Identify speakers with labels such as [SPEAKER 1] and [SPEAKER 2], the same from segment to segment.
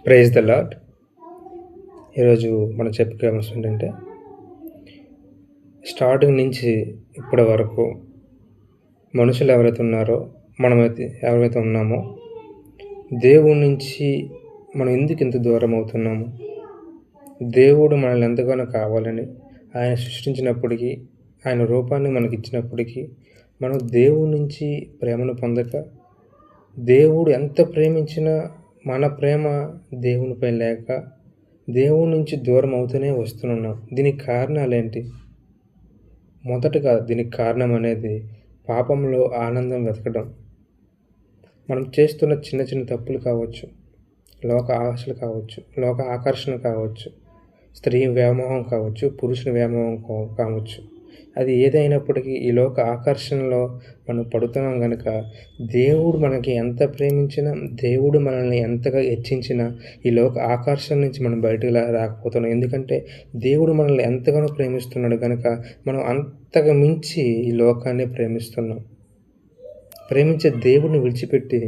[SPEAKER 1] Praise the lord. ఈరోజు మనం చెప్పుకునే అంశం ఏంటంటే, స్టార్టింగ్ నుంచి ఇప్పటి వరకు మనుషులు ఎవరైతే ఉన్నారో, ఎవరైతే ఉన్నామో, దేవుడి నుంచి మనం ఎందుకు ఇంత దూరం అవుతున్నాము? దేవుడు మనల్ని ఎంతగానో కావాలని ఆయన సృష్టించినప్పటికీ, ఆయన రూపాన్ని మనకిచ్చినప్పటికీ, మనం దేవుడి నుంచి ప్రేమను పొందక, దేవుడు ఎంత ప్రేమించినా మన ప్రేమ దేవునిపై లేక, దేవుడి నుంచి దూరం అవుతూనే వస్తున్నాం. దీనికి కారణాలేంటి? మొదటగా దీనికి కారణం అనేది పాపంలో ఆనందం వెతకడం. మనం చేస్తున్న చిన్న చిన్న తప్పులు కావచ్చు, లోక ఆశలు కావచ్చు, లోక ఆకర్షణ కావచ్చు, స్త్రీ వ్యామోహం కావచ్చు, పురుషుని వ్యామోహం కావచ్చు. అది ఏదైనప్పటికీ ఈ లోక ఆకర్షణలో మనం పడుతున్నాం గనుక, దేవుడు మనకి ఎంత ప్రేమించినా, దేవుడు మనల్ని ఎంతగా హెచ్చించినా ఈ లోక ఆకర్షణ నుంచి మనం బయటకు రాకపోతున్నాం. ఎందుకంటే దేవుడు మనల్ని ఎంతగానో ప్రేమిస్తున్నాడు కనుక, మనం అంతకు మించి ఈ లోకాన్ని ప్రేమిస్తున్నాం. ప్రేమించే దేవుడిని విడిచిపెట్టి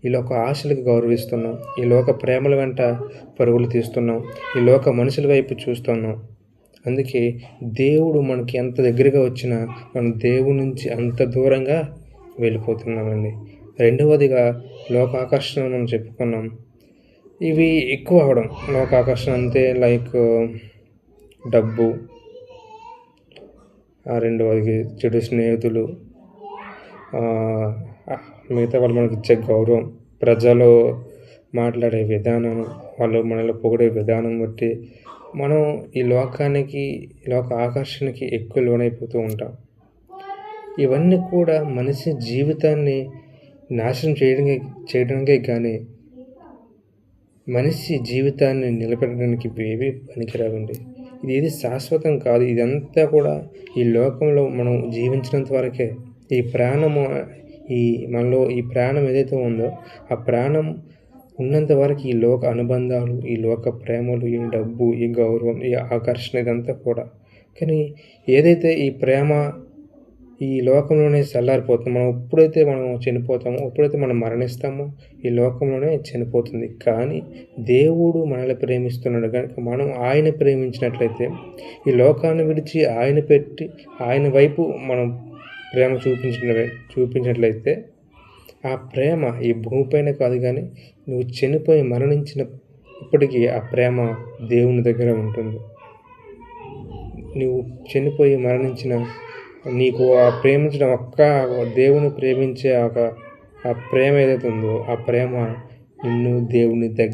[SPEAKER 1] ఈ లోక ఆశలకు గౌరవిస్తున్నాం. ఈ లోక ప్రేమల వెంట పరుగులు తీస్తున్నాం. ఈ లోక మనుషుల వైపు చూస్తున్నాం. అందుకే దేవుడు మనకి ఎంత దగ్గరగా వచ్చినా మనం దేవుడి నుంచి అంత దూరంగా వెళ్ళిపోతున్నామండి. రెండవదిగా లోకాకర్షణ మనం చెప్పుకున్నాం. ఇవి ఎక్కువ అవడం. లోకాకర్షణ అంటే లైక్ డబ్బు, రెండవది చెడు స్నేహితులు, మిగతా వాళ్ళు మనకి ఇచ్చే గౌరవం, ప్రజలు మాట్లాడే విధానం, వాళ్ళు మనల్ని పొగిడే విధానం బట్టి మనం ఈ లోక ఆకర్షణకి ఎక్కువ లోనైపోతూ ఉంటాం. ఇవన్నీ కూడా మనిషి జీవితాన్ని నాశనం చేయడానికే కానీ మనిషి జీవితాన్ని నిలబెట్టడానికి ఏవి పనికిరావండి. ఇది ఏది శాశ్వతం కాదు. ఇదంతా కూడా ఈ లోకంలో మనం జీవించినంత వరకే. మనలో ఈ ప్రాణం ఏదైతే ఉందో, ఆ ప్రాణం ఉన్నంత వరకు ఈ లోక అనుబంధాలు, ఈ లోక ప్రేమలు, ఈ డబ్బు, ఈ గౌరవం, ఈ ఆకర్షణ ఇదంతా కూడా. కానీ ఏదైతే ఈ ప్రేమ ఈ లోకంలోనే చల్లారిపోతుంది. ఎప్పుడైతే మనం చనిపోతామో, ఎప్పుడైతే మనం మరణిస్తామో ఈ లోకంలోనే చనిపోతుంది. కానీ దేవుడు మనల్ని ప్రేమిస్తున్నాడు కనుక మనం ఆయన ప్రేమించినట్లయితే, ఈ లోకాన్ని విడిచి ఆయన వైపు మనం ప్రేమ చూపించినట్లయితే, ఆ ప్రేమ ఈ భూమిపైన కాదు కానీ నువ్వు చనిపోయి మరణించినప్పటికీ ఆ ప్రేమ దేవుని దగ్గర ఉంటుంది. నువ్వు చనిపోయి మరణించిన నీకు ఆ ప్రేమించడం దేవుని ప్రేమించే ఆ ప్రేమ ఏదైతే ఉందో, ఆ ప్రేమ నిన్ను దేవుని దగ్గర